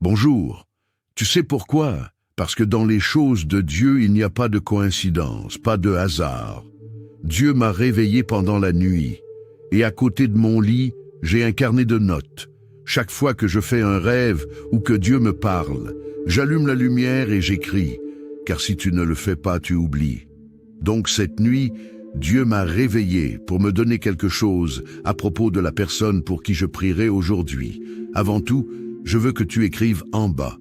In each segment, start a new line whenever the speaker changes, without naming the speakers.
Bonjour. Tu sais pourquoi? Parce que dans les choses de Dieu, il n'y a pas de coïncidence, pas de hasard. Dieu m'a réveillé pendant la nuit, et à côté de mon lit, j'ai un carnet de notes. Chaque fois que je fais un rêve ou que Dieu me parle, j'allume la lumière et j'écris, car si tu ne le fais pas, tu oublies. Donc cette nuit, Dieu m'a réveillé pour me donner quelque chose à propos de la personne pour qui je prierai aujourd'hui. Avant tout, je veux que tu écrives en bas.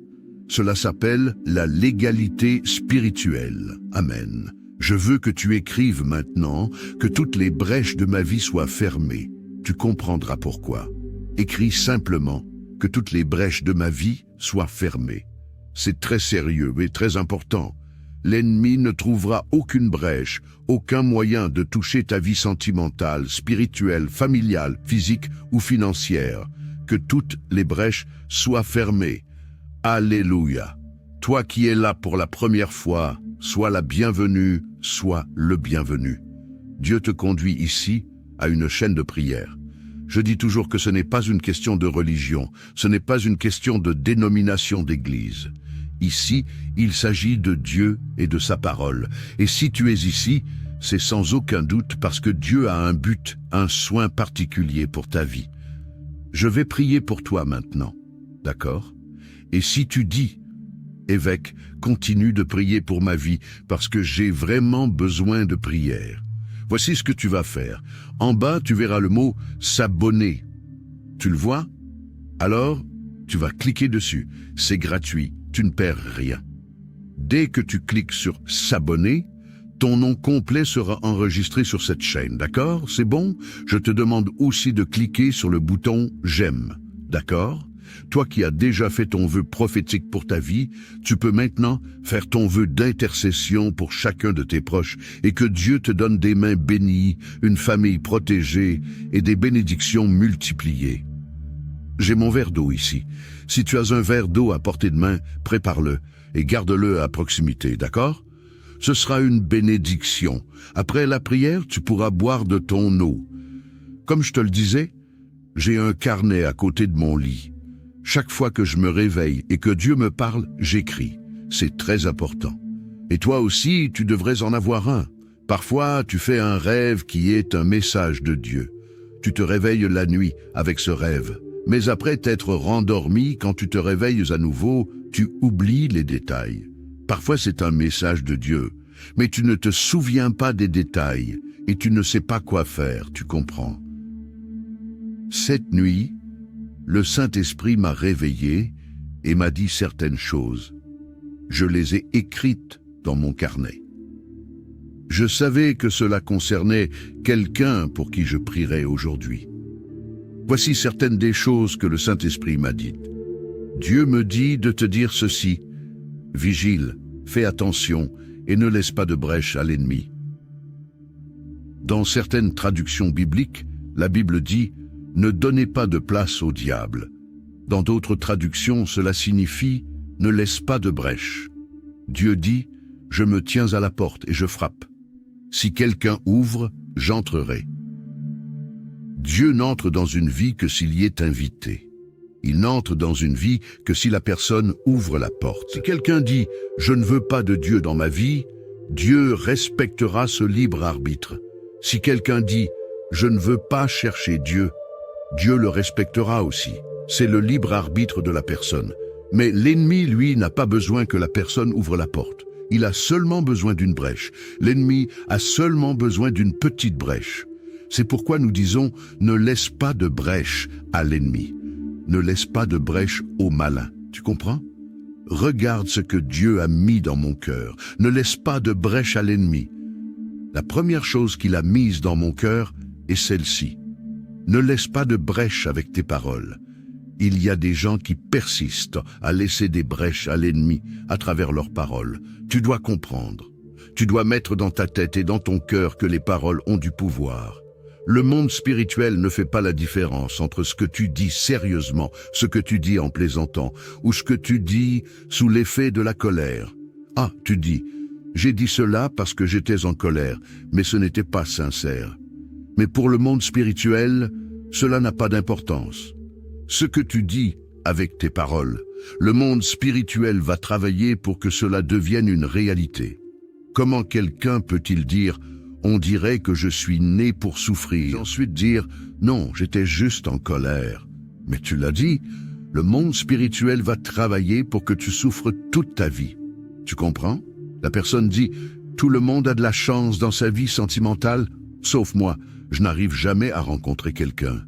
Cela s'appelle la légalité spirituelle. Amen. Je veux que tu écrives maintenant que toutes les brèches de ma vie soient fermées. Tu comprendras pourquoi. Écris simplement que toutes les brèches de ma vie soient fermées. C'est très sérieux et très important. L'ennemi ne trouvera aucune brèche, aucun moyen de toucher ta vie sentimentale, spirituelle, familiale, physique ou financière. Que toutes les brèches soient fermées. Alléluia. Toi qui es là pour la première fois, sois la bienvenue, sois le bienvenu. Dieu te conduit ici à une chaîne de prière. Je dis toujours que ce n'est pas une question de religion, ce n'est pas une question de dénomination d'église. Ici, il s'agit de Dieu et de sa parole. Et si tu es ici, c'est sans aucun doute parce que Dieu a un but, un soin particulier pour ta vie. Je vais prier pour toi maintenant, d'accord? Et si tu dis, évêque, continue de prier pour ma vie parce que j'ai vraiment besoin de prière. Voici ce que tu vas faire. En bas, tu verras le mot « s'abonner ». Tu le vois? Alors, tu vas cliquer dessus. C'est gratuit, tu ne perds rien. Dès que tu cliques sur « s'abonner », ton nom complet sera enregistré sur cette chaîne, d'accord? C'est bon? Je te demande aussi de cliquer sur le bouton « j'aime », d'accord? Toi qui as déjà fait ton vœu prophétique pour ta vie, tu peux maintenant faire ton vœu d'intercession pour chacun de tes proches et que Dieu te donne des mains bénies, une famille protégée et des bénédictions multipliées. J'ai mon verre d'eau ici. Si tu as un verre d'eau à portée de main, prépare-le et garde-le à proximité, d'accord? Ce sera une bénédiction. Après la prière, tu pourras boire de ton eau. Comme je te le disais, j'ai un carnet à côté de mon lit. Chaque fois que je me réveille et que Dieu me parle, j'écris. C'est très important. Et toi aussi, tu devrais en avoir un. Parfois, tu fais un rêve qui est un message de Dieu. Tu te réveilles la nuit avec ce rêve. Mais après t'être rendormi, quand tu te réveilles à nouveau, tu oublies les détails. Parfois, c'est un message de Dieu. Mais tu ne te souviens pas des détails et tu ne sais pas quoi faire, tu comprends. Cette nuit, le Saint-Esprit m'a réveillé et m'a dit certaines choses. Je les ai écrites dans mon carnet. Je savais que cela concernait quelqu'un pour qui je prierais aujourd'hui. Voici certaines des choses que le Saint-Esprit m'a dites. Dieu me dit de te dire ceci. Vigile, fais attention et ne laisse pas de brèche à l'ennemi. Dans certaines traductions bibliques, la Bible dit « Ne donnez pas de place au diable ». Dans d'autres traductions, cela signifie « Ne laisse pas de brèche ». Dieu dit « Je me tiens à la porte et je frappe. Si quelqu'un ouvre, j'entrerai ». Dieu n'entre dans une vie que s'il y est invité. Il n'entre dans une vie que si la personne ouvre la porte. Si quelqu'un dit « Je ne veux pas de Dieu dans ma vie », Dieu respectera ce libre arbitre. Si quelqu'un dit « Je ne veux pas chercher Dieu », Dieu le respectera aussi. C'est le libre arbitre de la personne. Mais l'ennemi, lui, n'a pas besoin que la personne ouvre la porte. Il a seulement besoin d'une brèche. L'ennemi a seulement besoin d'une petite brèche. C'est pourquoi nous disons « Ne laisse pas de brèche à l'ennemi ». Ne laisse pas de brèche au malin. Tu comprends? Regarde ce que Dieu a mis dans mon cœur. Ne laisse pas de brèche à l'ennemi. La première chose qu'il a mise dans mon cœur est celle-ci. Ne laisse pas de brèche avec tes paroles. Il y a des gens qui persistent à laisser des brèches à l'ennemi à travers leurs paroles. Tu dois comprendre. Tu dois mettre dans ta tête et dans ton cœur que les paroles ont du pouvoir. Le monde spirituel ne fait pas la différence entre ce que tu dis sérieusement, ce que tu dis en plaisantant, ou ce que tu dis sous l'effet de la colère. Ah, tu dis, j'ai dit cela parce que j'étais en colère, mais ce n'était pas sincère. Mais pour le monde spirituel, cela n'a pas d'importance. Ce que tu dis avec tes paroles, Le monde spirituel va travailler pour que cela devienne une réalité. Comment quelqu'un peut-il dire « on dirait que je suis né pour souffrir » et ensuite dire « non, j'étais juste en colère ». Mais tu l'as dit, le monde spirituel va travailler pour que tu souffres toute ta vie. Tu comprends? La personne dit « tout le monde a de la chance dans sa vie sentimentale, sauf moi, je n'arrive jamais à rencontrer quelqu'un ».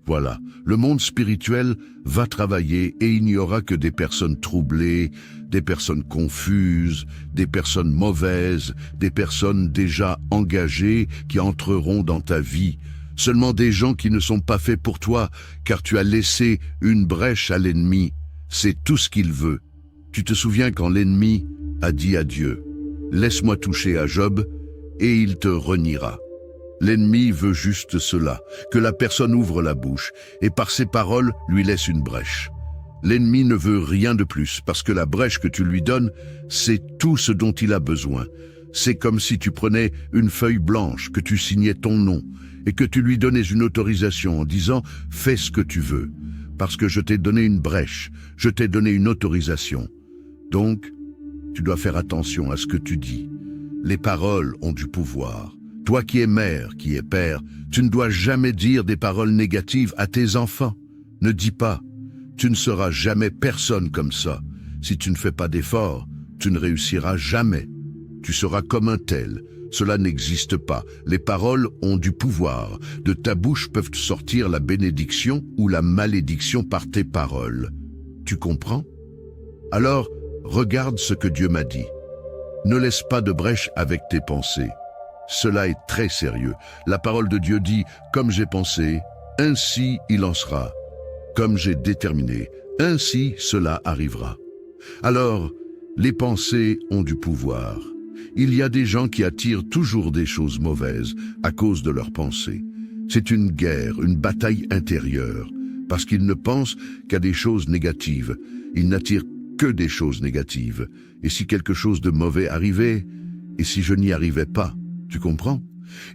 Voilà, le monde spirituel va travailler et il n'y aura que des personnes troublées, des personnes confuses, des personnes mauvaises, des personnes déjà engagées qui entreront dans ta vie. Seulement des gens qui ne sont pas faits pour toi, car tu as laissé une brèche à l'ennemi. C'est tout ce qu'il veut. Tu te souviens quand l'ennemi a dit à Dieu, « Laisse-moi toucher à Job, et il te reniera ». L'ennemi veut juste cela, que la personne ouvre la bouche et par ses paroles lui laisse une brèche. L'ennemi ne veut rien de plus parce que la brèche que tu lui donnes, c'est tout ce dont il a besoin. C'est comme si tu prenais une feuille blanche, que tu signais ton nom et que tu lui donnais une autorisation en disant « fais ce que tu veux » parce que je t'ai donné une brèche, je t'ai donné une autorisation. Donc, tu dois faire attention à ce que tu dis. Les paroles ont du pouvoir. Toi qui es mère, qui es père, tu ne dois jamais dire des paroles négatives à tes enfants. Ne dis pas, tu ne seras jamais personne comme ça. Si tu ne fais pas d'efforts, tu ne réussiras jamais. Tu seras comme un tel. Cela n'existe pas. Les paroles ont du pouvoir. De ta bouche peuvent sortir la bénédiction ou la malédiction par tes paroles. Tu comprends? Alors, regarde ce que Dieu m'a dit. Ne laisse pas de brèche avec tes pensées. Cela est très sérieux. La parole de Dieu dit « Comme j'ai pensé, ainsi il en sera. Comme j'ai déterminé, ainsi cela arrivera. » Alors, les pensées ont du pouvoir. Il y a des gens qui attirent toujours des choses mauvaises à cause de leurs pensées. C'est une guerre, une bataille intérieure, parce qu'ils ne pensent qu'à des choses négatives. Ils n'attirent que des choses négatives. Et si quelque chose de mauvais arrivait, et si je n'y arrivais pas, tu comprends?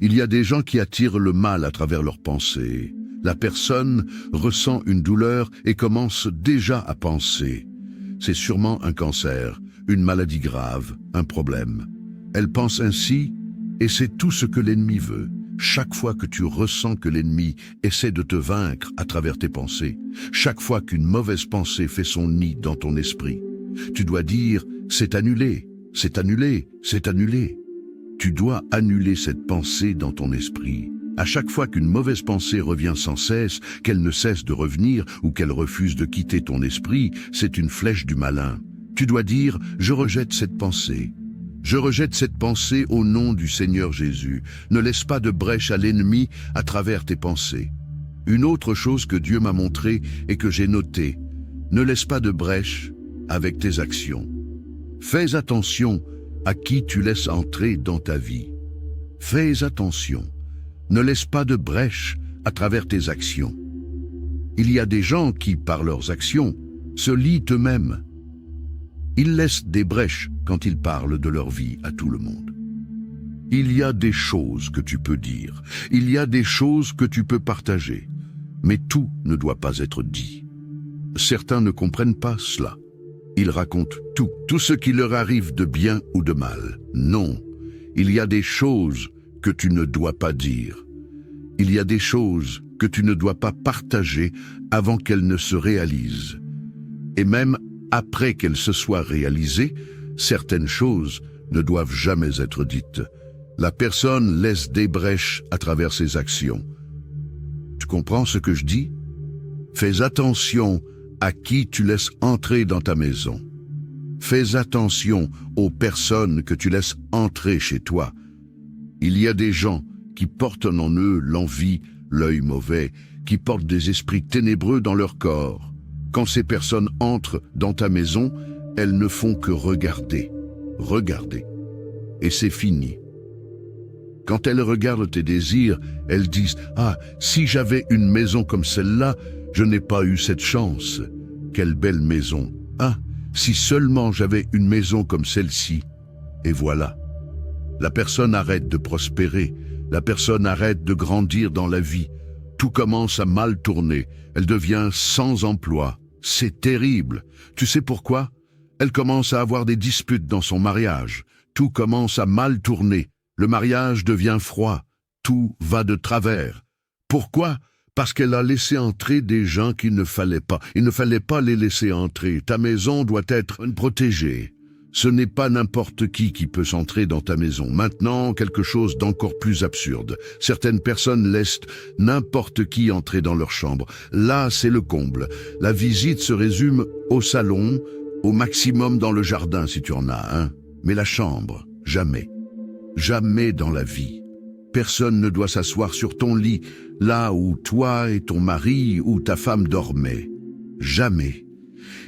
Il y a des gens qui attirent le mal à travers leurs pensées. La personne ressent une douleur et commence déjà à penser. C'est sûrement un cancer, une maladie grave, un problème. Elle pense ainsi et c'est tout ce que l'ennemi veut. Chaque fois que tu ressens que l'ennemi essaie de te vaincre à travers tes pensées, chaque fois qu'une mauvaise pensée fait son nid dans ton esprit, tu dois dire « c'est annulé, c'est annulé, c'est annulé ». Tu dois annuler cette pensée dans ton esprit. À chaque fois qu'une mauvaise pensée revient sans cesse, qu'elle ne cesse de revenir ou qu'elle refuse de quitter ton esprit, c'est une flèche du malin. Tu dois dire « je rejette cette pensée ». Je rejette cette pensée au nom du Seigneur Jésus. Ne laisse pas de brèche à l'ennemi à travers tes pensées. Une autre chose que Dieu m'a montrée et que j'ai notée, ne laisse pas de brèche avec tes actions. Fais attention à qui tu laisses entrer dans ta vie. Fais attention. Ne laisse pas de brèche à travers tes actions. Il y a des gens qui, par leurs actions, se lient eux-mêmes. Ils laissent des brèches quand ils parlent de leur vie à tout le monde. Il y a des choses que tu peux dire. Il y a des choses que tu peux partager. Mais tout ne doit pas être dit. Certains ne comprennent pas cela. Ils racontent tout ce qui leur arrive de bien ou de mal. Non, il y a des choses que tu ne dois pas dire. Il y a des choses que tu ne dois pas partager avant qu'elles ne se réalisent. Et même après qu'elles se soient réalisées, certaines choses ne doivent jamais être dites. La personne laisse des brèches à travers ses actions. Tu comprends ce que je dis? Fais attention à qui tu laisses entrer dans ta maison. Fais attention aux personnes que tu laisses entrer chez toi. Il y a des gens qui portent en eux l'envie, l'œil mauvais, qui portent des esprits ténébreux dans leur corps. Quand ces personnes entrent dans ta maison, elles ne font que regarder, regarder. Et c'est fini. Quand elles regardent tes désirs, elles disent « Ah, si j'avais une maison comme celle-là, je n'ai pas eu cette chance. Quelle belle maison. Ah, si seulement j'avais une maison comme celle-ci. » Et voilà. La personne arrête de prospérer. La personne arrête de grandir dans la vie. Tout commence à mal tourner. Elle devient sans emploi. C'est terrible. Tu sais pourquoi? Elle commence à avoir des disputes dans son mariage. Tout commence à mal tourner. Le mariage devient froid. Tout va de travers. Pourquoi? Parce qu'elle a laissé entrer des gens qu'il ne fallait pas. Il ne fallait pas les laisser entrer. Ta maison doit être protégée. Ce n'est pas n'importe qui peut s'entrer dans ta maison. Maintenant, quelque chose d'encore plus absurde. Certaines personnes laissent n'importe qui entrer dans leur chambre. Là, c'est le comble. La visite se résume au salon, au maximum dans le jardin si tu en as un. Mais la chambre, jamais. Jamais dans la vie. Personne ne doit s'asseoir sur ton lit, là où toi et ton mari ou ta femme dormaient. Jamais.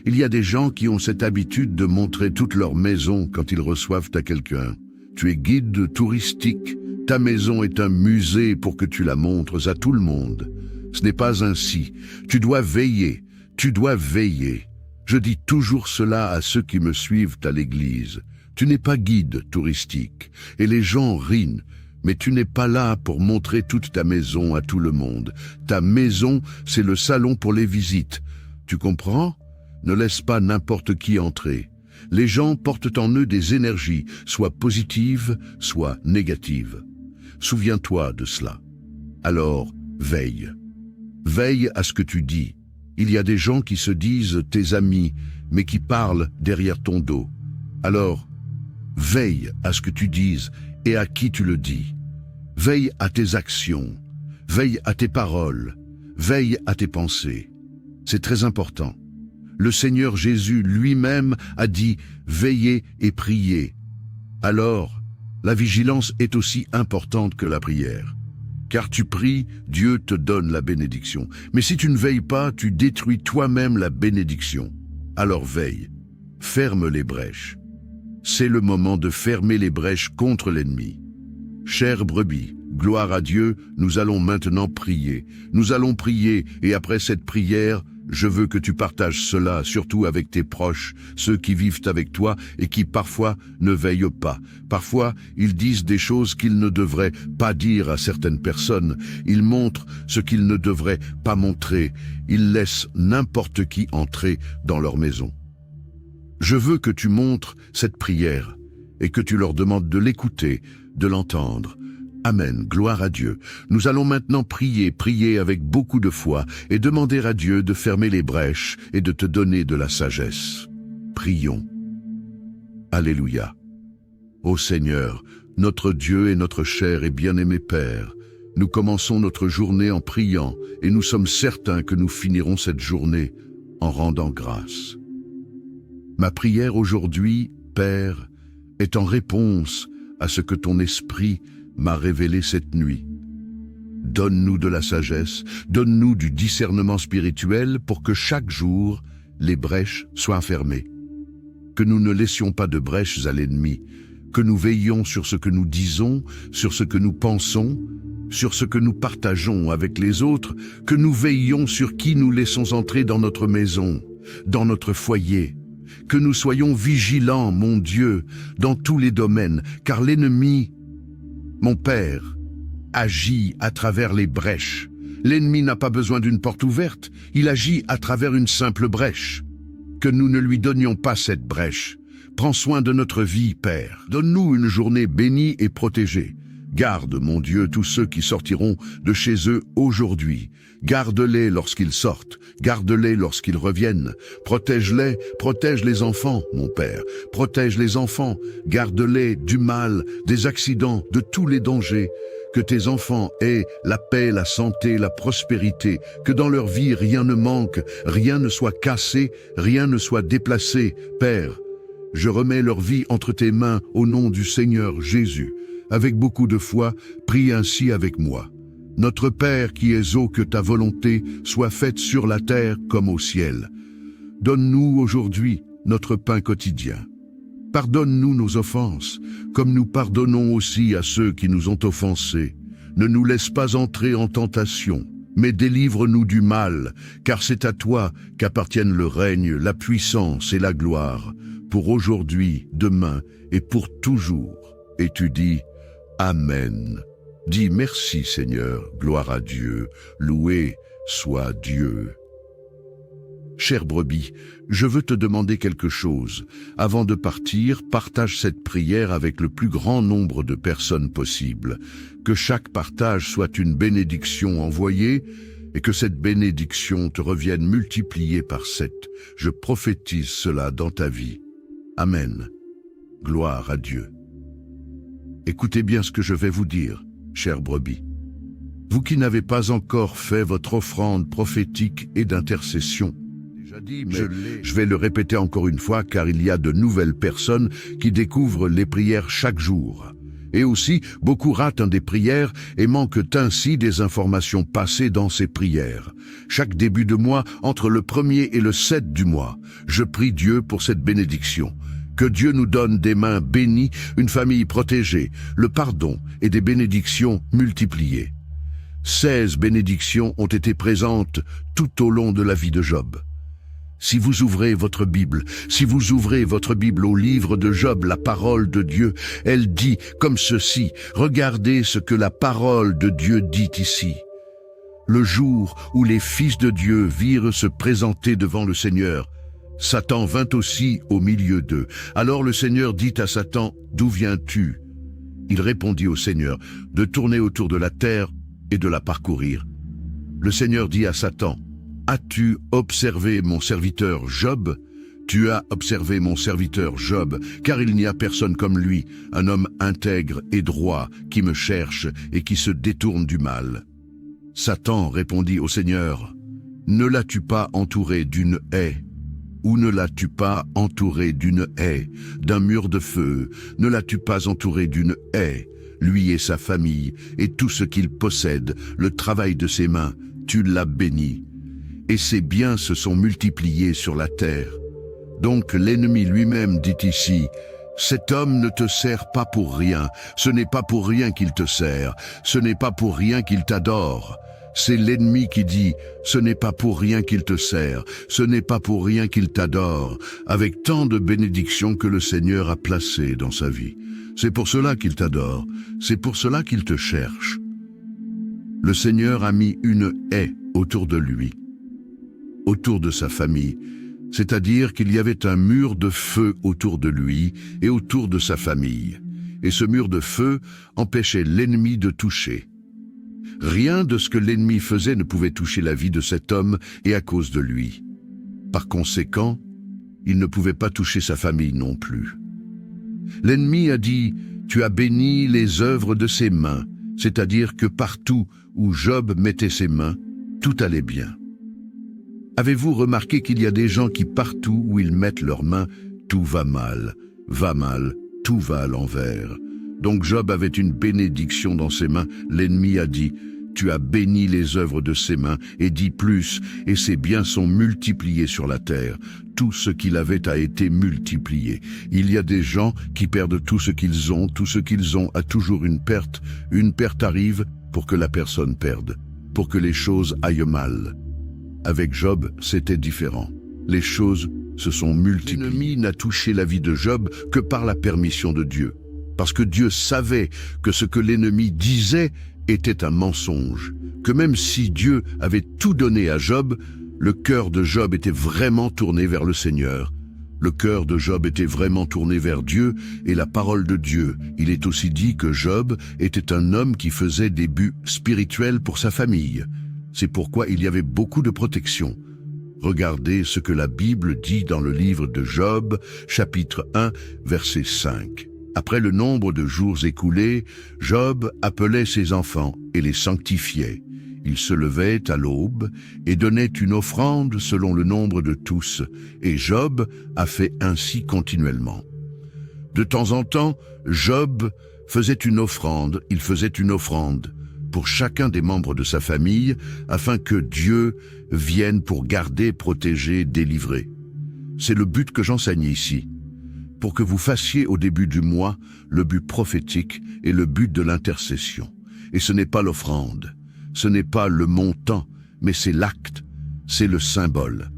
Il y a des gens qui ont cette habitude de montrer toute leur maison quand ils reçoivent à quelqu'un. Tu es guide touristique. Ta maison est un musée pour que tu la montres à tout le monde. Ce n'est pas ainsi. Tu dois veiller. Tu dois veiller. Je dis toujours cela à ceux qui me suivent à l'église. Tu n'es pas guide touristique. Et les gens rient. Mais tu n'es pas là pour montrer toute ta maison à tout le monde. Ta maison, c'est le salon pour les visites. Tu comprends? Ne laisse pas n'importe qui entrer. Les gens portent en eux des énergies, soit positives, soit négatives. Souviens-toi de cela. Alors, veille. Veille à ce que tu dis. Il y a des gens qui se disent tes amis, mais qui parlent derrière ton dos. Alors, veille à ce que tu dises et à qui tu le dis. Veille à tes actions. Veille à tes paroles. Veille à tes pensées. C'est très important. Le Seigneur Jésus lui-même a dit « Veillez et priez ». Alors, la vigilance est aussi importante que la prière. Car tu pries, Dieu te donne la bénédiction. Mais si tu ne veilles pas, tu détruis toi-même la bénédiction. Alors veille, ferme les brèches. C'est le moment de fermer les brèches contre l'ennemi. Chère brebis, gloire à Dieu, nous allons maintenant prier. Nous allons prier et après cette prière, je veux que tu partages cela, surtout avec tes proches, ceux qui vivent avec toi et qui parfois ne veillent pas. Parfois, ils disent des choses qu'ils ne devraient pas dire à certaines personnes. Ils montrent ce qu'ils ne devraient pas montrer. Ils laissent n'importe qui entrer dans leur maison. Je veux que tu montres cette prière et que tu leur demandes de l'écouter, de l'entendre. Amen, gloire à Dieu. Nous allons maintenant prier avec beaucoup de foi et demander à Dieu de fermer les brèches et de te donner de la sagesse. Prions. Alléluia. Ô Seigneur, notre Dieu et notre cher et bien-aimé Père, nous commençons notre journée en priant et nous sommes certains que nous finirons cette journée en rendant grâce. Ma prière aujourd'hui, Père, est en réponse à ce que ton esprit m'a révélé cette nuit. Donne-nous de la sagesse, donne-nous du discernement spirituel pour que chaque jour, les brèches soient fermées. Que nous ne laissions pas de brèches à l'ennemi, que nous veillions sur ce que nous disons, sur ce que nous pensons, sur ce que nous partageons avec les autres, que nous veillions sur qui nous laissons entrer dans notre maison, dans notre foyer, que nous soyons vigilants, mon Dieu, dans tous les domaines, car l'ennemi, mon Père, agit à travers les brèches. L'ennemi n'a pas besoin d'une porte ouverte, il agit à travers une simple brèche. Que nous ne lui donnions pas cette brèche. Prends soin de notre vie, Père. Donne-nous une journée bénie et protégée. Garde, mon Dieu, tous ceux qui sortiront de chez eux aujourd'hui. Garde-les lorsqu'ils sortent, garde-les lorsqu'ils reviennent. Protège-les, protège les enfants, mon Père. Protège les enfants, garde-les du mal, des accidents, de tous les dangers. Que tes enfants aient la paix, la santé, la prospérité, que dans leur vie rien ne manque, rien ne soit cassé, rien ne soit déplacé. Père, je remets leur vie entre tes mains au nom du Seigneur Jésus. Avec beaucoup de foi, prie ainsi avec moi. Notre Père qui es haut, que ta volonté soit faite sur la terre comme au ciel. Donne-nous aujourd'hui notre pain quotidien. Pardonne-nous nos offenses, comme nous pardonnons aussi à ceux qui nous ont offensés. Ne nous laisse pas entrer en tentation, mais délivre-nous du mal, car c'est à toi qu'appartiennent le règne, la puissance et la gloire, pour aujourd'hui, demain et pour toujours. Et tu dis, Amen. Dis merci Seigneur, gloire à Dieu, loué soit Dieu. Chère brebis, je veux te demander quelque chose. Avant de partir, partage cette prière avec le plus grand nombre de personnes possible. Que chaque partage soit une bénédiction envoyée et que cette bénédiction te revienne multipliée par 7. Je prophétise cela dans ta vie. Amen. Gloire à Dieu. Écoutez bien ce que je vais vous dire, chère brebis. Vous qui n'avez pas encore fait votre offrande prophétique et d'intercession, je vais le répéter encore une fois car il y a de nouvelles personnes qui découvrent les prières chaque jour. Et aussi, beaucoup ratent des prières et manquent ainsi des informations passées dans ces prières. Chaque début de mois, entre le 1er et le 7 du mois, je prie Dieu pour cette bénédiction. Que Dieu nous donne des mains bénies, une famille protégée, le pardon et des bénédictions multipliées. 16 bénédictions ont été présentes tout au long de la vie de Job. Si vous ouvrez votre Bible au livre de Job, la parole de Dieu, elle dit comme ceci, regardez ce que la parole de Dieu dit ici. Le jour où les fils de Dieu virent se présenter devant le Seigneur, Satan vint aussi au milieu d'eux. Alors le Seigneur dit à Satan, d'où viens-tu? Il répondit au Seigneur, de tourner autour de la terre et de la parcourir. Le Seigneur dit à Satan, as-tu observé mon serviteur Job? Tu as observé mon serviteur Job, car il n'y a personne comme lui, un homme intègre et droit, qui me cherche et qui se détourne du mal. Satan répondit au Seigneur, ne l'as-tu pas entouré d'une haie? Ou ne l'as-tu pas entouré d'une haie, d'un mur de feu? Ne l'as-tu pas entouré d'une haie? Lui et sa famille, et tout ce qu'il possède, le travail de ses mains, tu l'as béni. Et ses biens se sont multipliés sur la terre. Donc l'ennemi lui-même dit ici, cet homme ne te sert pas pour rien, ce n'est pas pour rien qu'il te sert, ce n'est pas pour rien qu'il t'adore. C'est l'ennemi qui dit, ce n'est pas pour rien qu'il te sert, ce n'est pas pour rien qu'il t'adore, avec tant de bénédictions que le Seigneur a placées dans sa vie. C'est pour cela qu'il t'adore, c'est pour cela qu'il te cherche. Le Seigneur a mis une haie autour de lui, autour de sa famille, c'est-à-dire qu'il y avait un mur de feu autour de lui et autour de sa famille. Et ce mur de feu empêchait l'ennemi de toucher. Rien de ce que l'ennemi faisait ne pouvait toucher la vie de cet homme et à cause de lui. Par conséquent, il ne pouvait pas toucher sa famille non plus. L'ennemi a dit, tu as béni les œuvres de ses mains, c'est-à-dire que partout où Job mettait ses mains, tout allait bien. Avez-vous remarqué qu'il y a des gens qui partout où ils mettent leurs mains, tout va mal, tout va à l'envers. Donc Job avait une bénédiction dans ses mains. L'ennemi a dit, tu as béni les œuvres de ses mains, et dit plus, et ses biens sont multipliés sur la terre. Tout ce qu'il avait a été multiplié. Il y a des gens qui perdent tout ce qu'ils ont a toujours une perte. Une perte arrive pour que la personne perde, pour que les choses aillent mal. Avec Job, c'était différent. Les choses se sont multipliées. L'ennemi n'a touché la vie de Job que par la permission de Dieu. Parce que Dieu savait que ce que l'ennemi disait était un mensonge, que même si Dieu avait tout donné à Job, le cœur de Job était vraiment tourné vers le Seigneur. Le cœur de Job était vraiment tourné vers Dieu et la parole de Dieu. Il est aussi dit que Job était un homme qui faisait des buts spirituels pour sa famille. C'est pourquoi il y avait beaucoup de protection. Regardez ce que la Bible dit dans le livre de Job, chapitre 1, verset 5. Après le nombre de jours écoulés, Job appelait ses enfants et les sanctifiait. Il se levait à l'aube et donnait une offrande selon le nombre de tous, et Job a fait ainsi continuellement. De temps en temps, Job faisait une offrande, il faisait une offrande pour chacun des membres de sa famille, afin que Dieu vienne pour garder, protéger, délivrer. C'est le but que j'enseigne ici. Pour que vous fassiez au début du mois le but prophétique et le but de l'intercession. Et ce n'est pas l'offrande, ce n'est pas le montant, mais c'est l'acte, c'est le symbole.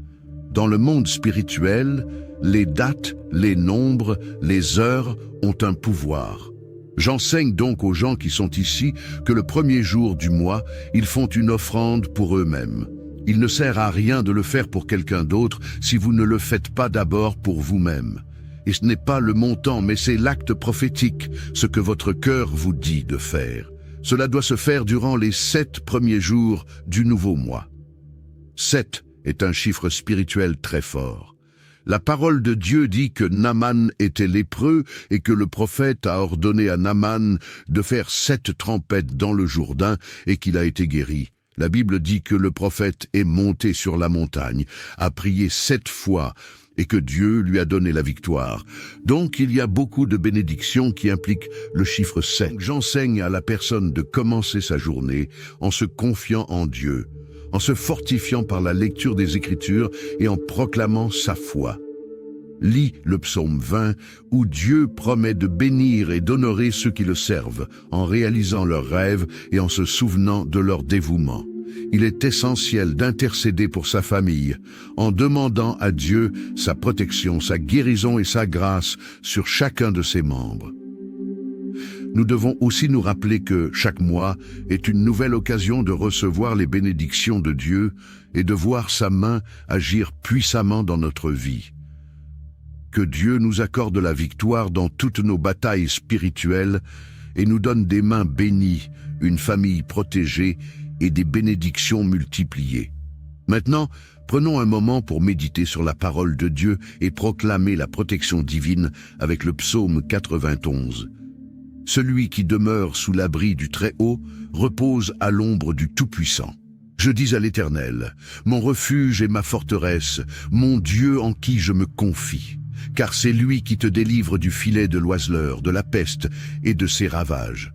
Dans le monde spirituel, les dates, les nombres, les heures ont un pouvoir. J'enseigne donc aux gens qui sont ici que le premier jour du mois, ils font une offrande pour eux-mêmes. Il ne sert à rien de le faire pour quelqu'un d'autre si vous ne le faites pas d'abord pour vous-même. Et ce n'est pas le montant, mais c'est l'acte prophétique, ce que votre cœur vous dit de faire. Cela doit se faire durant les 7 premiers jours du nouveau mois. 7 est un chiffre spirituel très fort. La parole de Dieu dit que Naaman était lépreux et que le prophète a ordonné à Naaman de faire 7 trempettes dans le Jourdain et qu'il a été guéri. La Bible dit que le prophète est monté sur la montagne, a prié 7 fois et que Dieu lui a donné la victoire. Donc il y a beaucoup de bénédictions qui impliquent le chiffre 7. J'enseigne à la personne de commencer sa journée en se confiant en Dieu, en se fortifiant par la lecture des Écritures et en proclamant sa foi. Lis le psaume 20 où Dieu promet de bénir et d'honorer ceux qui le servent en réalisant leurs rêves et en se souvenant de leur dévouement. Il est essentiel d'intercéder pour sa famille en demandant à Dieu sa protection, sa guérison et sa grâce sur chacun de ses membres. Nous devons aussi nous rappeler que chaque mois est une nouvelle occasion de recevoir les bénédictions de Dieu et de voir sa main agir puissamment dans notre vie. Que Dieu nous accorde la victoire dans toutes nos batailles spirituelles et nous donne des mains bénies, une famille protégée et des bénédictions multipliées. Maintenant, prenons un moment pour méditer sur la parole de Dieu et proclamer la protection divine avec le psaume 91. Celui qui demeure sous l'abri du Très-Haut repose à l'ombre du Tout-Puissant. Je dis à l'Éternel, mon refuge et ma forteresse, mon Dieu en qui je me confie. Car c'est lui qui te délivre du filet de l'oiseleur, de la peste et de ses ravages.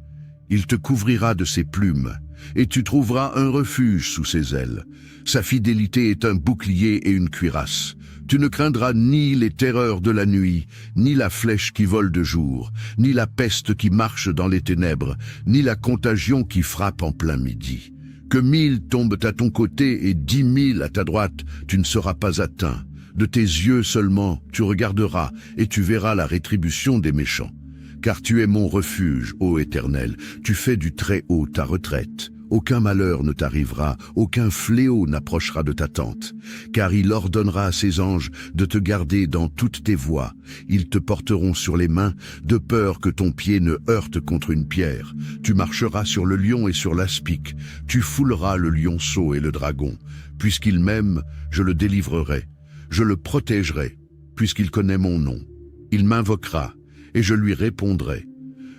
Il te couvrira de ses plumes, et tu trouveras un refuge sous ses ailes. Sa fidélité est un bouclier et une cuirasse. Tu ne craindras ni les terreurs de la nuit, ni la flèche qui vole de jour, ni la peste qui marche dans les ténèbres, ni la contagion qui frappe en plein midi. Que 1000 tombent à ton côté et 10 000 à ta droite, tu ne seras pas atteint. De tes yeux seulement, tu regarderas et tu verras la rétribution des méchants. Car tu es mon refuge, ô Éternel, tu fais du Très-Haut ta retraite. Aucun malheur ne t'arrivera, aucun fléau n'approchera de ta tente. Car il ordonnera à ses anges de te garder dans toutes tes voies. Ils te porteront sur les mains, de peur que ton pied ne heurte contre une pierre. Tu marcheras sur le lion et sur l'aspic. Tu fouleras le lionceau et le dragon. Puisqu'il m'aime, je le délivrerai. Je le protégerai, puisqu'il connaît mon nom. Il m'invoquera, et je lui répondrai.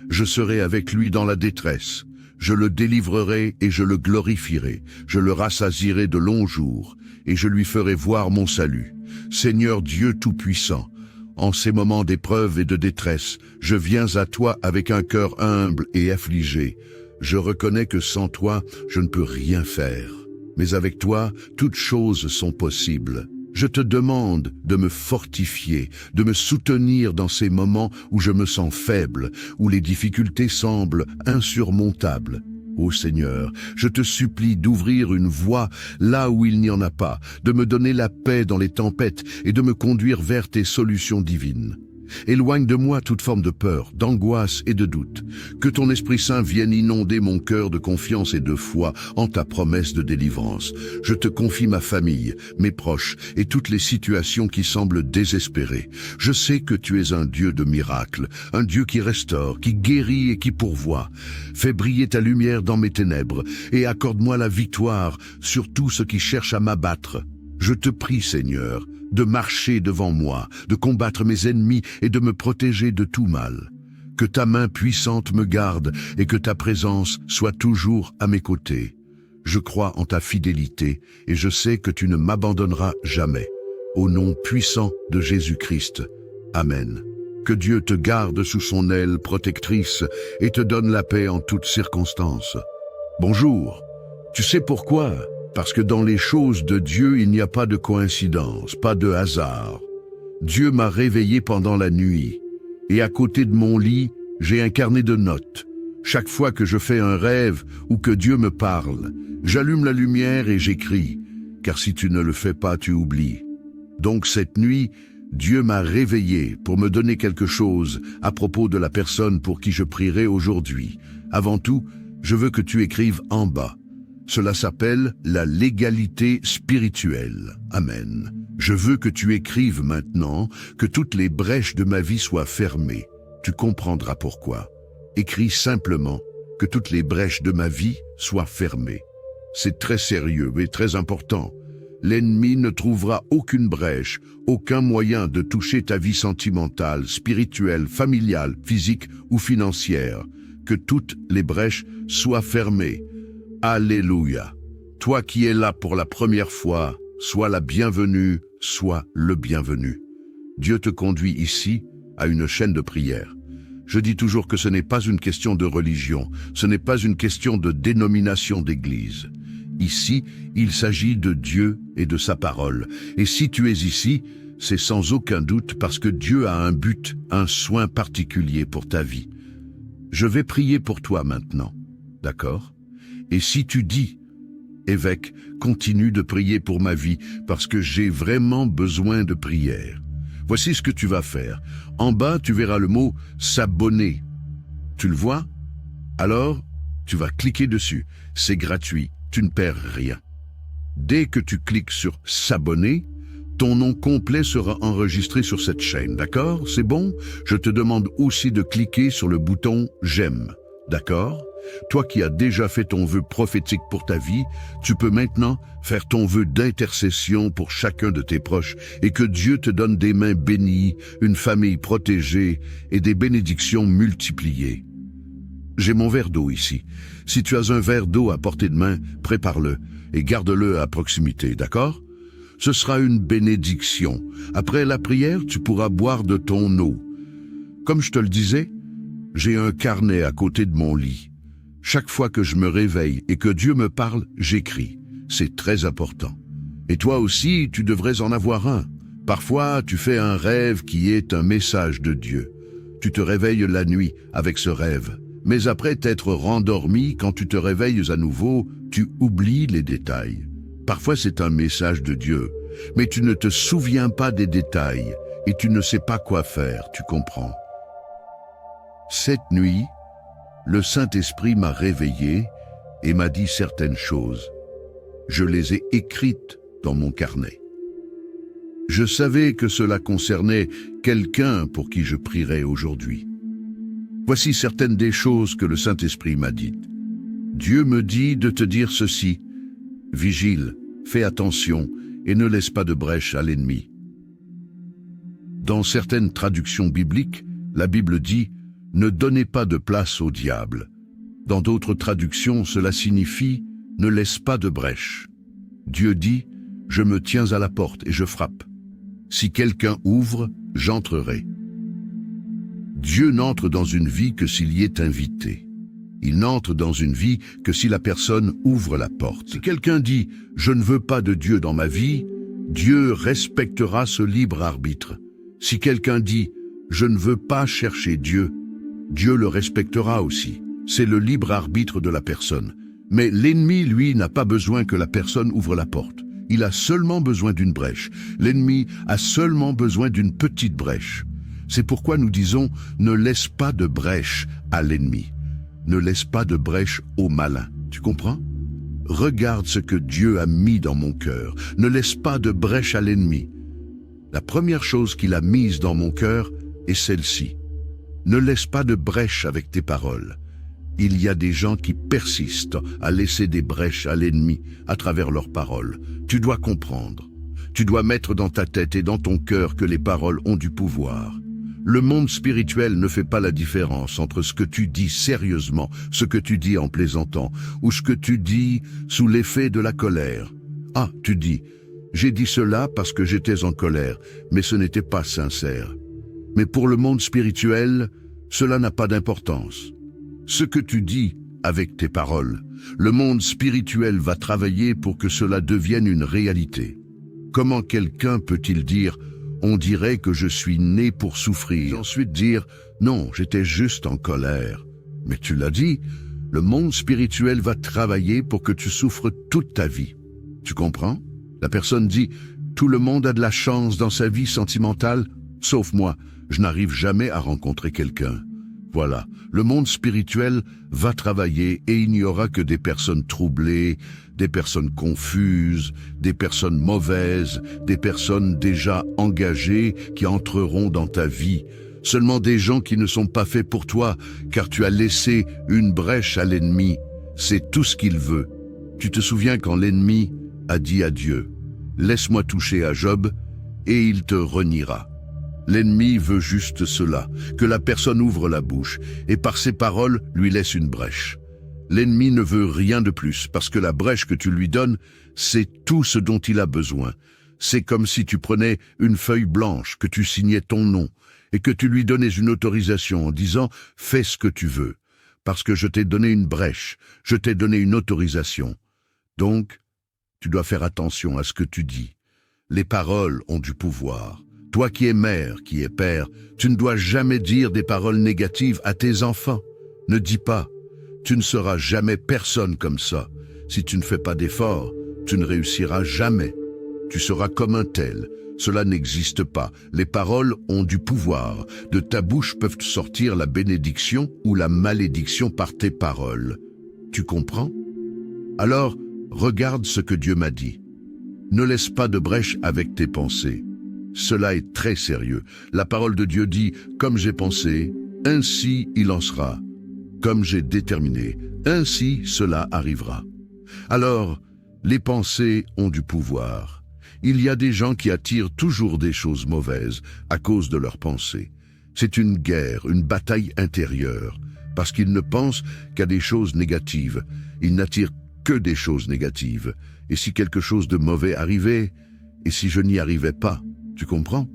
Je serai avec lui dans la détresse. Je le délivrerai et je le glorifierai. Je le rassasierai de longs jours, et je lui ferai voir mon salut. Seigneur Dieu Tout-Puissant, en ces moments d'épreuve et de détresse, je viens à toi avec un cœur humble et affligé. Je reconnais que sans toi, je ne peux rien faire. Mais avec toi, toutes choses sont possibles. Je te demande de me fortifier, de me soutenir dans ces moments où je me sens faible, où les difficultés semblent insurmontables. Ô Seigneur, je te supplie d'ouvrir une voie là où il n'y en a pas, de me donner la paix dans les tempêtes et de me conduire vers tes solutions divines. Éloigne de moi toute forme de peur, d'angoisse et de doute. Que ton Esprit Saint vienne inonder mon cœur de confiance et de foi en ta promesse de délivrance. Je te confie ma famille, mes proches et toutes les situations qui semblent désespérées. Je sais que tu es un Dieu de miracles, un Dieu qui restaure, qui guérit et qui pourvoit. Fais briller ta lumière dans mes ténèbres et accorde-moi la victoire sur tout ce qui cherche à m'abattre. Je te prie, Seigneur, de marcher devant moi, de combattre mes ennemis et de me protéger de tout mal. Que ta main puissante me garde et que ta présence soit toujours à mes côtés. Je crois en ta fidélité et je sais que tu ne m'abandonneras jamais. Au nom puissant de Jésus-Christ. Amen. Que Dieu te garde sous son aile protectrice et te donne la paix en toutes circonstances. Bonjour. Tu sais pourquoi ? Parce que dans les choses de Dieu, il n'y a pas de coïncidence, pas de hasard. Dieu m'a réveillé pendant la nuit, et à côté de mon lit, j'ai un carnet de notes. Chaque fois que je fais un rêve ou que Dieu me parle, j'allume la lumière et j'écris, car si tu ne le fais pas, tu oublies. Donc cette nuit, Dieu m'a réveillé pour me donner quelque chose à propos de la personne pour qui je prierai aujourd'hui. Avant tout, je veux que tu écrives en bas. Cela s'appelle la légalité spirituelle. Amen. Je veux que tu écrives maintenant que toutes les brèches de ma vie soient fermées. Tu comprendras pourquoi. Écris simplement que toutes les brèches de ma vie soient fermées. C'est très sérieux et très important. L'ennemi ne trouvera aucune brèche, aucun moyen de toucher ta vie sentimentale, spirituelle, familiale, physique ou financière. Que toutes les brèches soient fermées. Alléluia. Toi qui es là pour la première fois, sois la bienvenue, sois le bienvenu. Dieu te conduit ici à une chaîne de prière. Je dis toujours que ce n'est pas une question de religion, ce n'est pas une question de dénomination d'église. Ici, il s'agit de Dieu et de sa parole. Et si tu es ici, c'est sans aucun doute parce que Dieu a un but, un soin particulier pour ta vie. Je vais prier pour toi maintenant, d'accord? Et si tu dis, évêque, continue de prier pour ma vie parce que j'ai vraiment besoin de prière. Voici ce que tu vas faire. En bas, tu verras le mot « s'abonner ». Tu le vois? Alors, tu vas cliquer dessus. C'est gratuit, tu ne perds rien. Dès que tu cliques sur « s'abonner », ton nom complet sera enregistré sur cette chaîne, d'accord? C'est bon? Je te demande aussi de cliquer sur le bouton « j'aime », d'accord? Toi qui as déjà fait ton vœu prophétique pour ta vie, tu peux maintenant faire ton vœu d'intercession pour chacun de tes proches et que Dieu te donne des mains bénies, une famille protégée et des bénédictions multipliées. J'ai mon verre d'eau ici. Si tu as un verre d'eau à portée de main, prépare-le et garde-le à proximité, d'accord? Ce sera une bénédiction. Après la prière, tu pourras boire de ton eau. Comme je te le disais, j'ai un carnet à côté de mon lit. Chaque fois que je me réveille et que Dieu me parle, j'écris. C'est très important. Et toi aussi, tu devrais en avoir un. Parfois, tu fais un rêve qui est un message de Dieu. Tu te réveilles la nuit avec ce rêve. Mais après t'être rendormi, quand tu te réveilles à nouveau, tu oublies les détails. Parfois, c'est un message de Dieu. Mais tu ne te souviens pas des détails et tu ne sais pas quoi faire, tu comprends. Cette nuit, le Saint-Esprit m'a réveillé et m'a dit certaines choses. Je les ai écrites dans mon carnet. Je savais que cela concernait quelqu'un pour qui je prierais aujourd'hui. Voici certaines des choses que le Saint-Esprit m'a dites. Dieu me dit de te dire ceci. Vigile, fais attention et ne laisse pas de brèche à l'ennemi. Dans certaines traductions bibliques, la Bible dit « Ne donnez pas de place au diable ». Dans d'autres traductions, cela signifie « Ne laisse pas de brèche ». Dieu dit « Je me tiens à la porte et je frappe. Si quelqu'un ouvre, j'entrerai ». Dieu n'entre dans une vie que s'il y est invité. Il n'entre dans une vie que si la personne ouvre la porte. Si quelqu'un dit « Je ne veux pas de Dieu dans ma vie », Dieu respectera ce libre arbitre. Si quelqu'un dit « Je ne veux pas chercher Dieu », Dieu le respectera aussi. C'est le libre arbitre de la personne. Mais l'ennemi, lui, n'a pas besoin que la personne ouvre la porte. Il a seulement besoin d'une brèche. L'ennemi a seulement besoin d'une petite brèche. C'est pourquoi nous disons « Ne laisse pas de brèche à l'ennemi ». Ne laisse pas de brèche au malin. Tu comprends? Regarde ce que Dieu a mis dans mon cœur. Ne laisse pas de brèche à l'ennemi. La première chose qu'il a mise dans mon cœur est celle-ci. Ne laisse pas de brèche avec tes paroles. Il y a des gens qui persistent à laisser des brèches à l'ennemi à travers leurs paroles. Tu dois comprendre. Tu dois mettre dans ta tête et dans ton cœur que les paroles ont du pouvoir. Le monde spirituel ne fait pas la différence entre ce que tu dis sérieusement, ce que tu dis en plaisantant, ou ce que tu dis sous l'effet de la colère. Ah, tu dis, j'ai dit cela parce que j'étais en colère, mais ce n'était pas sincère. Mais pour le monde spirituel, cela n'a pas d'importance. Ce que tu dis avec tes paroles, le monde spirituel va travailler pour que cela devienne une réalité. Comment quelqu'un peut-il dire « On dirait que je suis né pour souffrir » et ensuite dire « Non, j'étais juste en colère ». Mais tu l'as dit, le monde spirituel va travailler pour que tu souffres toute ta vie. Tu comprends? La personne dit « Tout le monde a de la chance dans sa vie sentimentale, sauf moi, je n'arrive jamais à rencontrer quelqu'un ». Voilà, le monde spirituel va travailler et il n'y aura que des personnes troublées, des personnes confuses, des personnes mauvaises, des personnes déjà engagées qui entreront dans ta vie. Seulement des gens qui ne sont pas faits pour toi, car tu as laissé une brèche à l'ennemi. C'est tout ce qu'il veut. Tu te souviens quand l'ennemi a dit à Dieu, « Laisse-moi toucher à Job, et il te reniera. » L'ennemi veut juste cela, que la personne ouvre la bouche, et par ses paroles lui laisse une brèche. L'ennemi ne veut rien de plus, parce que la brèche que tu lui donnes, c'est tout ce dont il a besoin. C'est comme si tu prenais une feuille blanche, que tu signais ton nom, et que tu lui donnais une autorisation en disant « Fais ce que tu veux », parce que je t'ai donné une brèche, je t'ai donné une autorisation. Donc, tu dois faire attention à ce que tu dis. Les paroles ont du pouvoir. Toi qui es mère, qui es père, tu ne dois jamais dire des paroles négatives à tes enfants. Ne dis pas « Tu ne seras jamais personne comme ça. Si tu ne fais pas d'efforts, tu ne réussiras jamais. Tu seras comme un tel. » Cela n'existe pas. Les paroles ont du pouvoir. De ta bouche peuvent sortir la bénédiction ou la malédiction par tes paroles. Tu comprends? Alors, regarde ce que Dieu m'a dit. Ne laisse pas de brèche avec tes pensées. Cela est très sérieux. La parole de Dieu dit « Comme j'ai pensé, ainsi il en sera. Comme j'ai déterminé, ainsi cela arrivera. » Alors, les pensées ont du pouvoir. Il y a des gens qui attirent toujours des choses mauvaises à cause de leurs pensées. C'est une guerre, une bataille intérieure, parce qu'ils ne pensent qu'à des choses négatives. Ils n'attirent que des choses négatives. Et si quelque chose de mauvais arrivait, et si je n'y arrivais pas, tu comprends?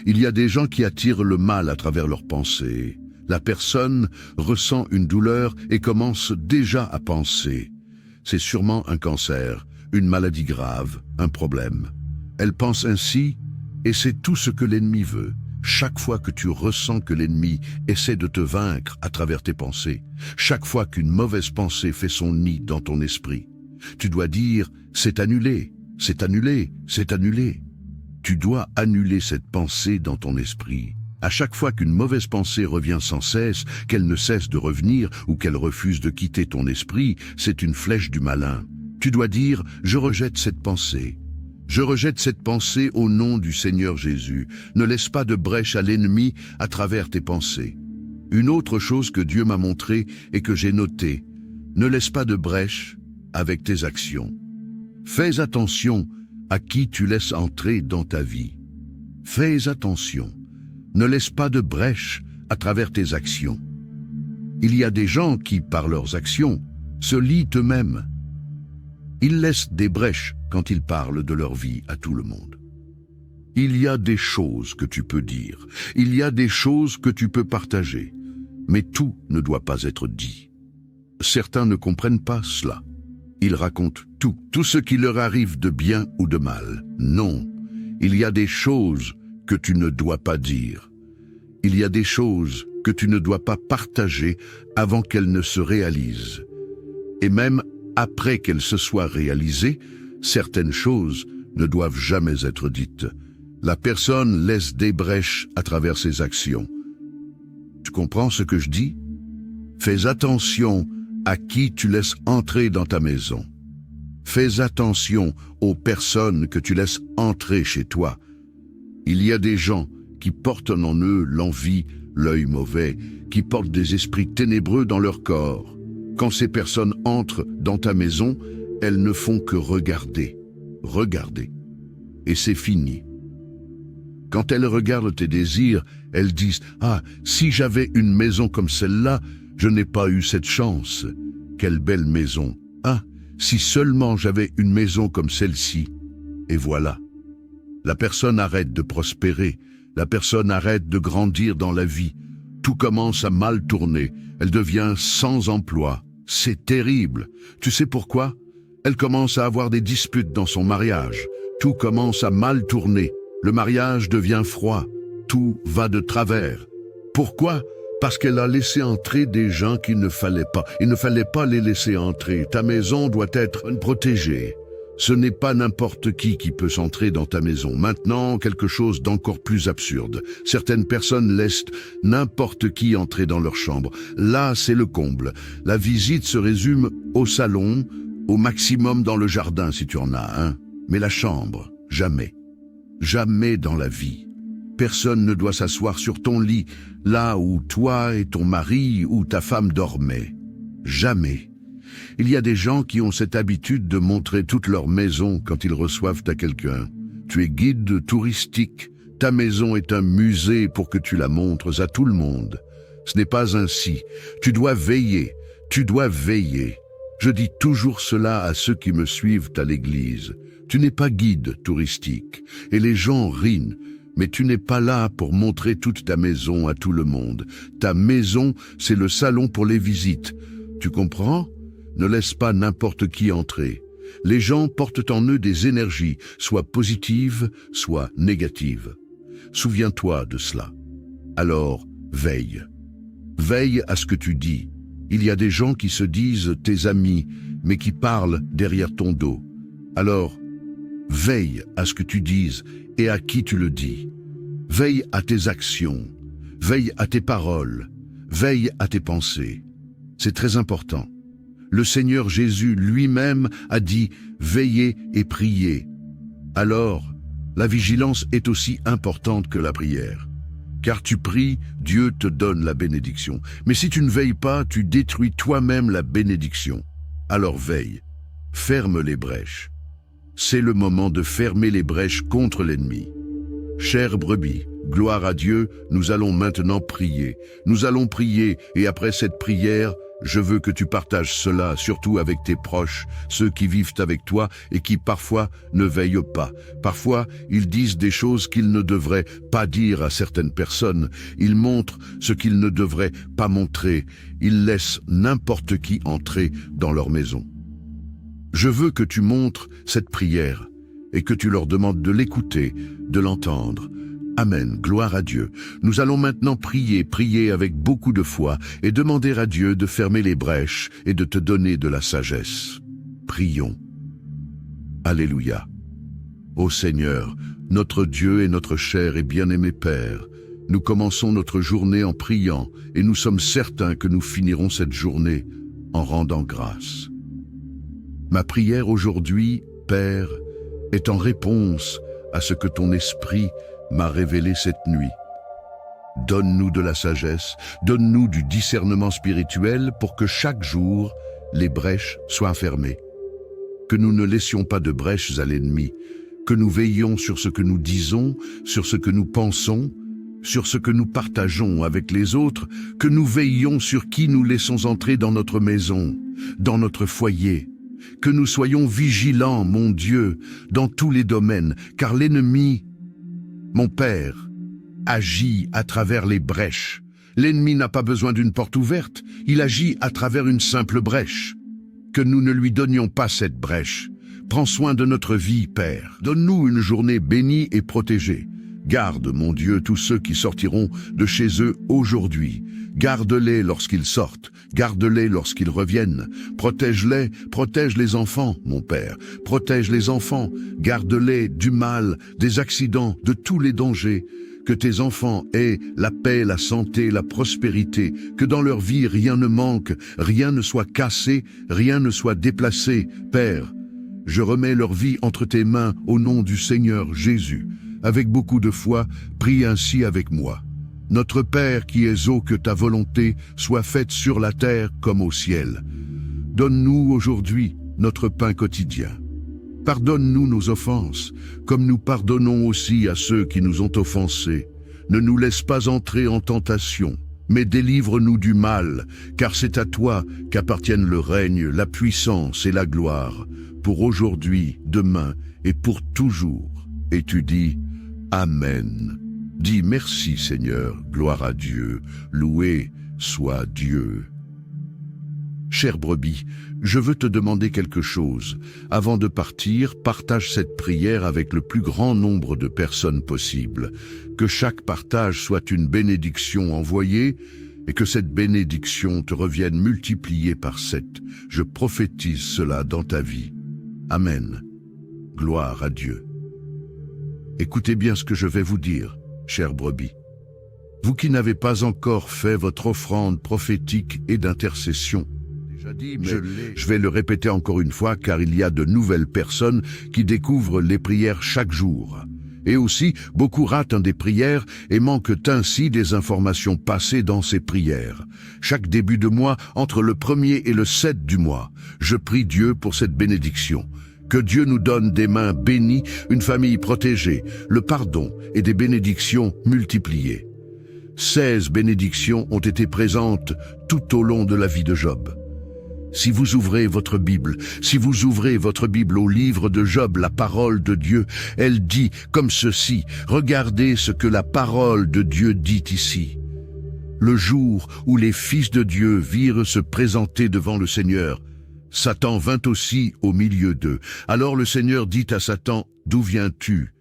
Il y a des gens qui attirent le mal à travers leurs pensées. La personne ressent une douleur et commence déjà à penser. C'est sûrement un cancer, une maladie grave, un problème. Elle pense ainsi, et c'est tout ce que l'ennemi veut. Chaque fois que tu ressens que l'ennemi essaie de te vaincre à travers tes pensées, chaque fois qu'une mauvaise pensée fait son nid dans ton esprit, tu dois dire « c'est annulé, c'est annulé, c'est annulé ». Tu dois annuler cette pensée dans ton esprit. À chaque fois qu'une mauvaise pensée revient sans cesse, qu'elle ne cesse de revenir ou qu'elle refuse de quitter ton esprit, c'est une flèche du malin. Tu dois dire « je rejette cette pensée ». Je rejette cette pensée au nom du Seigneur Jésus. Ne laisse pas de brèche à l'ennemi à travers tes pensées. Une autre chose que Dieu m'a montrée et que j'ai notée, ne laisse pas de brèche avec tes actions. Fais attention à qui tu laisses entrer dans ta vie. Fais attention. Ne laisse pas de brèche à travers tes actions. Il y a des gens qui, par leurs actions, se lient eux-mêmes. Ils laissent des brèches quand ils parlent de leur vie à tout le monde. Il y a des choses que tu peux dire, il y a des choses que tu peux partager, mais tout ne doit pas être dit. Certains ne comprennent pas cela. Ils racontent tout ce qui leur arrive de bien ou de mal. Non, il y a des choses que tu ne dois pas dire. Il y a des choses que tu ne dois pas partager avant qu'elles ne se réalisent. Et même après qu'elles se soient réalisées, certaines choses ne doivent jamais être dites. La personne laisse des brèches à travers ses actions. Tu comprends ce que je dis? Fais attention à qui tu laisses entrer dans ta maison. Fais attention aux personnes que tu laisses entrer chez toi. Il y a des gens qui portent en eux l'envie, l'œil mauvais, qui portent des esprits ténébreux dans leur corps. Quand ces personnes entrent dans ta maison, elles ne font que regarder. Regarder. Et c'est fini. Quand elles regardent tes désirs, elles disent « Ah, si j'avais une maison comme celle-là, je n'ai pas eu cette chance. Quelle belle maison. Ah, si seulement j'avais une maison comme celle-ci. » Et voilà. La personne arrête de prospérer. La personne arrête de grandir dans la vie. Tout commence à mal tourner. Elle devient sans emploi. C'est terrible. Tu sais pourquoi? Elle commence à avoir des disputes dans son mariage. Tout commence à mal tourner. Le mariage devient froid. Tout va de travers. Pourquoi? Parce qu'elle a laissé entrer des gens qu'il ne fallait pas. Il ne fallait pas les laisser entrer. Ta maison doit être protégée. Ce n'est pas n'importe qui peut s'entrer dans ta maison. Maintenant, quelque chose d'encore plus absurde. Certaines personnes laissent n'importe qui entrer dans leur chambre. Là, c'est le comble. La visite se résume au salon, au maximum dans le jardin si tu en as un. Mais la chambre, jamais. Jamais dans la vie. Personne ne doit s'asseoir sur ton lit, là où toi et ton mari ou ta femme dormaient. Jamais. Il y a des gens qui ont cette habitude de montrer toute leur maison quand ils reçoivent à quelqu'un. Tu es guide touristique. Ta maison est un musée pour que tu la montres à tout le monde. Ce n'est pas ainsi. Tu dois veiller. Tu dois veiller. Je dis toujours cela à ceux qui me suivent à l'église. Tu n'es pas guide touristique. Et les gens rient. Mais tu n'es pas là pour montrer toute ta maison à tout le monde. Ta maison, c'est le salon pour les visites. Tu comprends ? Ne laisse pas n'importe qui entrer. Les gens portent en eux des énergies, soit positives, soit négatives. Souviens-toi de cela. Alors, veille. Veille à ce que tu dis. Il y a des gens qui se disent tes amis, mais qui parlent derrière ton dos. Alors, veille à ce que tu dises et à qui tu le dis. Veille à tes actions. Veille à tes paroles. Veille à tes pensées. C'est très important. Le Seigneur Jésus lui-même a dit « Veillez et priez ». Alors, la vigilance est aussi importante que la prière. Car tu pries, Dieu te donne la bénédiction. Mais si tu ne veilles pas, tu détruis toi-même la bénédiction. Alors veille, ferme les brèches. C'est le moment de fermer les brèches contre l'ennemi. Chère brebis, gloire à Dieu, nous allons maintenant prier. Nous allons prier et après cette prière, je veux que tu partages cela, surtout avec tes proches, ceux qui vivent avec toi et qui parfois ne veillent pas. Parfois, ils disent des choses qu'ils ne devraient pas dire à certaines personnes. Ils montrent ce qu'ils ne devraient pas montrer. Ils laissent n'importe qui entrer dans leur maison. Je veux que tu montres cette prière et que tu leur demandes de l'écouter, de l'entendre. Amen, gloire à Dieu. Nous allons maintenant prier avec beaucoup de foi et demander à Dieu de fermer les brèches et de te donner de la sagesse. Prions. Alléluia. Ô Seigneur, notre Dieu et notre cher et bien-aimé Père, nous commençons notre journée en priant et nous sommes certains que nous finirons cette journée en rendant grâce. Ma prière aujourd'hui, Père, est en réponse à ce que ton esprit m'a révélé cette nuit. Donne-nous de la sagesse, donne-nous du discernement spirituel pour que chaque jour, les brèches soient fermées. Que nous ne laissions pas de brèches à l'ennemi, que nous veillions sur ce que nous disons, sur ce que nous pensons, sur ce que nous partageons avec les autres, que nous veillions sur qui nous laissons entrer dans notre maison, dans notre foyer, que nous soyons vigilants, mon Dieu, dans tous les domaines, car l'ennemi, mon Père, agit à travers les brèches. L'ennemi n'a pas besoin d'une porte ouverte, il agit à travers une simple brèche. Que nous ne lui donnions pas cette brèche. Prends soin de notre vie, Père. Donne-nous une journée bénie et protégée. Garde, mon Dieu, tous ceux qui sortiront de chez eux aujourd'hui. Garde-les lorsqu'ils sortent, garde-les lorsqu'ils reviennent. Protège-les, protège les enfants, mon Père. Protège les enfants, garde-les du mal, des accidents, de tous les dangers. Que tes enfants aient la paix, la santé, la prospérité, que dans leur vie rien ne manque, rien ne soit cassé, rien ne soit déplacé. Père, je remets leur vie entre tes mains au nom du Seigneur Jésus. Avec beaucoup de foi, prie ainsi avec moi. Notre Père qui es haut, que ta volonté soit faite sur la terre comme au ciel. Donne-nous aujourd'hui notre pain quotidien. Pardonne-nous nos offenses, comme nous pardonnons aussi à ceux qui nous ont offensés. Ne nous laisse pas entrer en tentation, mais délivre-nous du mal, car c'est à toi qu'appartiennent le règne, la puissance et la gloire, pour aujourd'hui, demain et pour toujours. Et tu dis, Amen. Dis merci Seigneur, gloire à Dieu, loué soit Dieu. Chère brebis, je veux te demander quelque chose. Avant de partir, partage cette prière avec le plus grand nombre de personnes possible. Que chaque partage soit une bénédiction envoyée et que cette bénédiction te revienne multipliée par 7. Je prophétise cela dans ta vie. Amen. Gloire à Dieu. Écoutez bien ce que je vais vous dire, chères brebis. Vous qui n'avez pas encore fait votre offrande prophétique et d'intercession, déjà dit, mais je vais le répéter encore une fois car il y a de nouvelles personnes qui découvrent les prières chaque jour. Et aussi, beaucoup ratent des prières et manquent ainsi des informations passées dans ces prières. Chaque début de mois, entre le 1er et le 7 du mois, je prie Dieu pour cette bénédiction. Que Dieu nous donne des mains bénies, une famille protégée, le pardon et des bénédictions multipliées. 16 bénédictions ont été présentes tout au long de la vie de Job. Si vous ouvrez votre Bible au livre de Job, la parole de Dieu, elle dit comme ceci, regardez ce que la parole de Dieu dit ici. Le jour où les fils de Dieu virent se présenter devant le Seigneur, Satan vint aussi au milieu d'eux. Alors le Seigneur dit à Satan, « D'où viens-tu »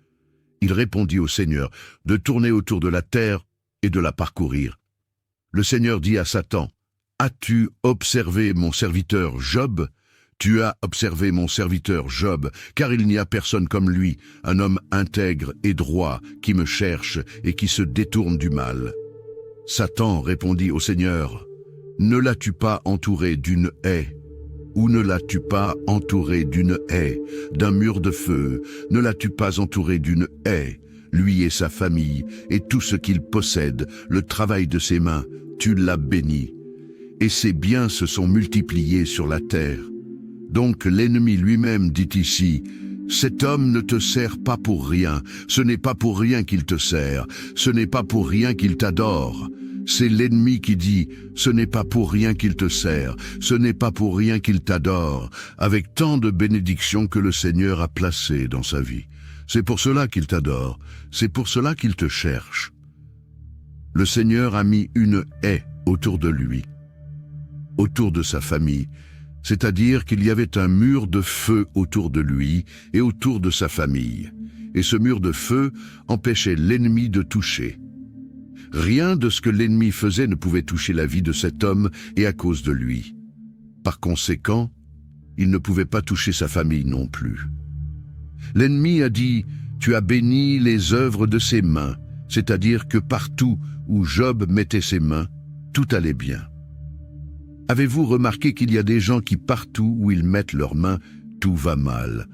Il répondit au Seigneur, « De tourner autour de la terre et de la parcourir. » Le Seigneur dit à Satan, « As-tu observé mon serviteur Job ? Tu as observé mon serviteur Job, car il n'y a personne comme lui, un homme intègre et droit, qui me cherche et qui se détourne du mal. » Satan répondit au Seigneur, « Ne l'as-tu pas entouré d'une haie ? Ou ne l'as-tu pas entouré d'une haie, d'un mur de feu? Ne l'as-tu pas entouré d'une haie, lui et sa famille, et tout ce qu'il possède, le travail de ses mains, tu l'as béni. Et ses biens se sont multipliés sur la terre. Donc l'ennemi lui-même dit ici, cet homme ne te sert pas pour rien, ce n'est pas pour rien qu'il te sert, ce n'est pas pour rien qu'il t'adore. C'est l'ennemi qui dit, ce n'est pas pour rien qu'il te sert, ce n'est pas pour rien qu'il t'adore, avec tant de bénédictions que le Seigneur a placées dans sa vie. C'est pour cela qu'il t'adore, c'est pour cela qu'il te cherche. Le Seigneur a mis une haie autour de lui, autour de sa famille, c'est-à-dire qu'il y avait un mur de feu autour de lui et autour de sa famille. Et ce mur de feu empêchait l'ennemi de toucher. Rien de ce que l'ennemi faisait ne pouvait toucher la vie de cet homme et à cause de lui. Par conséquent, il ne pouvait pas toucher sa famille non plus. L'ennemi a dit, « Tu as béni les œuvres de ses mains », c'est-à-dire que partout où Job mettait ses mains, tout allait bien. Avez-vous remarqué qu'il y a des gens qui partout où ils mettent leurs mains, tout va mal,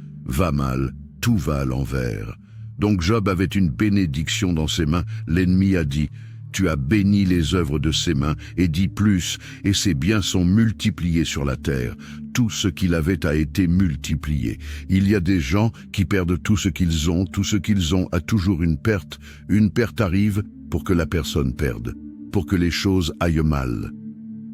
tout va à l'envers. Donc Job avait une bénédiction dans ses mains. L'ennemi a dit, « Tu as béni les œuvres de ses mains » et dit plus, et ses biens sont multipliés sur la terre. Tout ce qu'il avait a été multiplié. Il y a des gens qui perdent tout ce qu'ils ont a toujours une perte. Une perte arrive pour que la personne perde, pour que les choses aillent mal.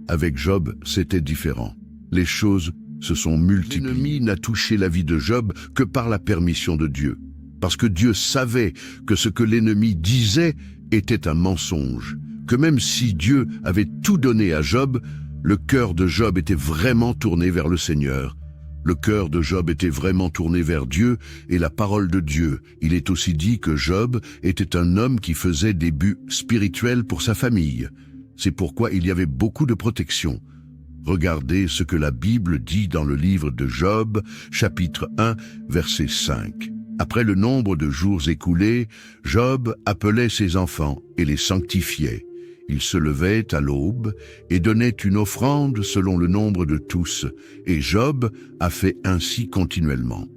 Avec Job, c'était différent. Les choses se sont multipliées. L'ennemi n'a touché la vie de Job que par la permission de Dieu. Parce que Dieu savait que ce que l'ennemi disait était un mensonge, que même si Dieu avait tout donné à Job, le cœur de Job était vraiment tourné vers le Seigneur. Le cœur de Job était vraiment tourné vers Dieu et la parole de Dieu. Il est aussi dit que Job était un homme qui faisait des buts spirituels pour sa famille. C'est pourquoi il y avait beaucoup de protection. Regardez ce que la Bible dit dans le livre de Job, chapitre 1, verset 5. Après le nombre de jours écoulés, Job appelait ses enfants et les sanctifiait. Il se levait à l'aube et donnait une offrande selon le nombre de tous, et Job a fait ainsi continuellement.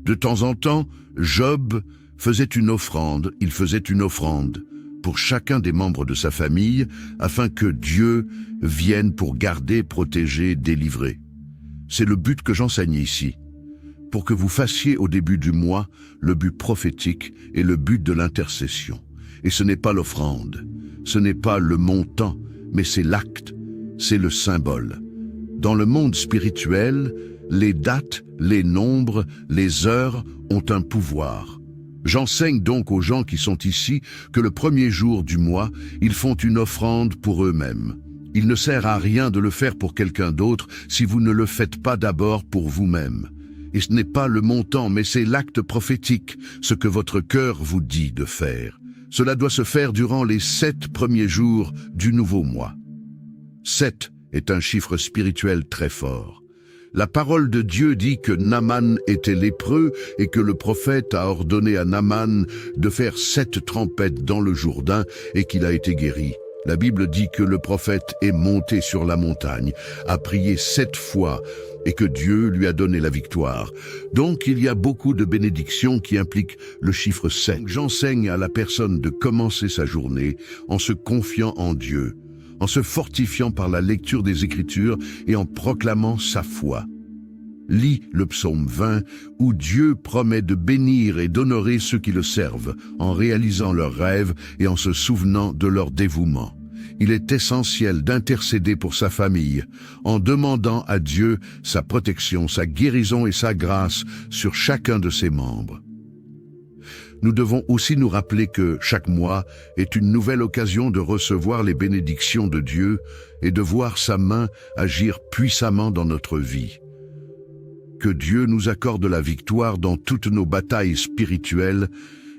De temps en temps, Job faisait une offrande, il faisait une offrande pour chacun des membres de sa famille, afin que Dieu vienne pour garder, protéger, délivrer. C'est le but que j'enseigne ici, pour que vous fassiez au début du mois le but prophétique et le but de l'intercession. Et ce n'est pas l'offrande, ce n'est pas le montant, mais c'est l'acte, c'est le symbole. Dans le monde spirituel, les dates, les nombres, les heures ont un pouvoir. J'enseigne donc aux gens qui sont ici que le premier jour du mois, ils font une offrande pour eux-mêmes. Il ne sert à rien de le faire pour quelqu'un d'autre si vous ne le faites pas d'abord pour vous-même. Et ce n'est pas le montant, mais c'est l'acte prophétique, ce que votre cœur vous dit de faire. Cela doit se faire durant les 7 premiers jours du nouveau mois. 7 est un chiffre spirituel très fort. La parole de Dieu dit que Naaman était lépreux et que le prophète a ordonné à Naaman de faire 7 trempettes dans le Jourdain et qu'il a été guéri. La Bible dit que le prophète est monté sur la montagne, a prié 7 fois et que Dieu lui a donné la victoire. Donc il y a beaucoup de bénédictions qui impliquent le chiffre 7. J'enseigne à la personne de commencer sa journée en se confiant en Dieu, en se fortifiant par la lecture des Écritures et en proclamant sa foi. Lis le psaume 20 où Dieu promet de bénir et d'honorer ceux qui le servent en réalisant leurs rêves et en se souvenant de leur dévouement. Il est essentiel d'intercéder pour sa famille en demandant à Dieu sa protection, sa guérison et sa grâce sur chacun de ses membres. Nous devons aussi nous rappeler que chaque mois est une nouvelle occasion de recevoir les bénédictions de Dieu et de voir sa main agir puissamment dans notre vie. Que Dieu nous accorde la victoire dans toutes nos batailles spirituelles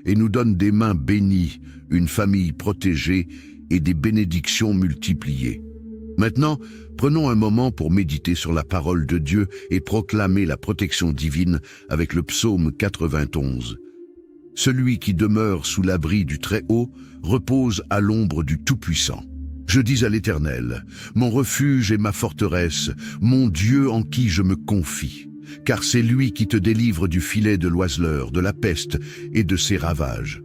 et nous donne des mains bénies, une famille protégée et des bénédictions multipliées. Maintenant, prenons un moment pour méditer sur la parole de Dieu et proclamer la protection divine avec le psaume 91. Celui qui demeure sous l'abri du Très-Haut repose à l'ombre du Tout-Puissant. Je dis à l'Éternel, mon refuge et ma forteresse, mon Dieu en qui je me confie. Car c'est lui qui te délivre du filet de l'oiseleur, de la peste et de ses ravages.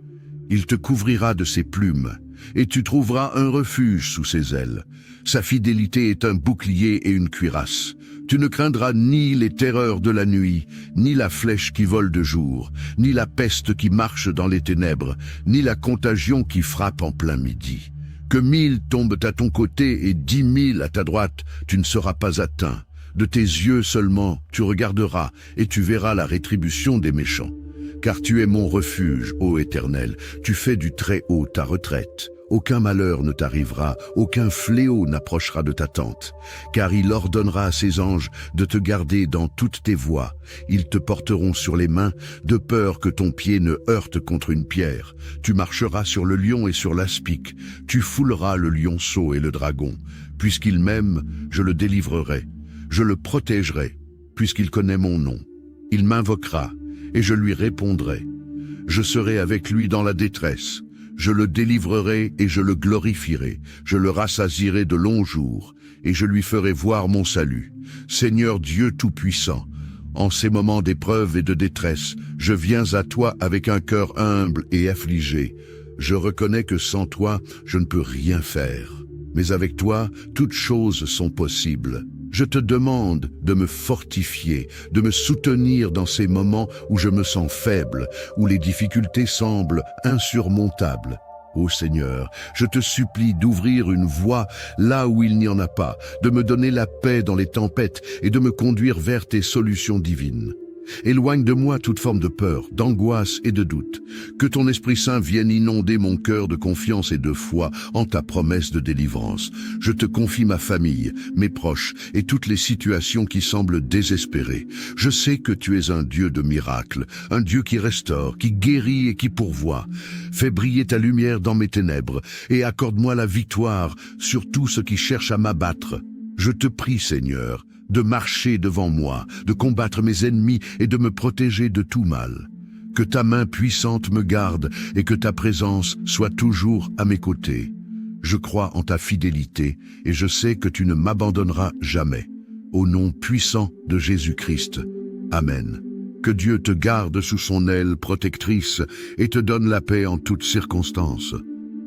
Il te couvrira de ses plumes, et tu trouveras un refuge sous ses ailes. Sa fidélité est un bouclier et une cuirasse. Tu ne craindras ni les terreurs de la nuit, ni la flèche qui vole de jour, ni la peste qui marche dans les ténèbres, ni la contagion qui frappe en plein midi. Que 1000 tombent à ton côté et 10 000 à ta droite, tu ne seras pas atteint. De tes yeux seulement, tu regarderas et tu verras la rétribution des méchants. Car tu es mon refuge, ô Éternel, tu fais du Très-Haut ta retraite. Aucun malheur ne t'arrivera, aucun fléau n'approchera de ta tente. Car il ordonnera à ses anges de te garder dans toutes tes voies. Ils te porteront sur les mains, de peur que ton pied ne heurte contre une pierre. Tu marcheras sur le lion et sur l'aspic. Tu fouleras le lionceau et le dragon. Puisqu'il m'aime, je le délivrerai. Je le protégerai, puisqu'il connaît mon nom. Il m'invoquera, et je lui répondrai. Je serai avec lui dans la détresse. Je le délivrerai et je le glorifierai. Je le rassasierai de longs jours, et je lui ferai voir mon salut. Seigneur Dieu Tout-Puissant, en ces moments d'épreuve et de détresse, je viens à toi avec un cœur humble et affligé. Je reconnais que sans toi, je ne peux rien faire. Mais avec toi, toutes choses sont possibles. Je te demande de me fortifier, de me soutenir dans ces moments où je me sens faible, où les difficultés semblent insurmontables. Ô Seigneur, je te supplie d'ouvrir une voie là où il n'y en a pas, de me donner la paix dans les tempêtes et de me conduire vers tes solutions divines. Éloigne de moi toute forme de peur, d'angoisse et de doute. Que ton Esprit Saint vienne inonder mon cœur de confiance et de foi en ta promesse de délivrance. Je te confie ma famille, mes proches et toutes les situations qui semblent désespérées. Je sais que tu es un Dieu de miracles, un Dieu qui restaure, qui guérit et qui pourvoit. Fais briller ta lumière dans mes ténèbres et accorde-moi la victoire sur tout ce qui cherche à m'abattre. Je te prie, Seigneur, de marcher devant moi, de combattre mes ennemis et de me protéger de tout mal. Que ta main puissante me garde et que ta présence soit toujours à mes côtés. Je crois en ta fidélité et je sais que tu ne m'abandonneras jamais. Au nom puissant de Jésus-Christ. Amen. Que Dieu te garde sous son aile protectrice et te donne la paix en toutes circonstances.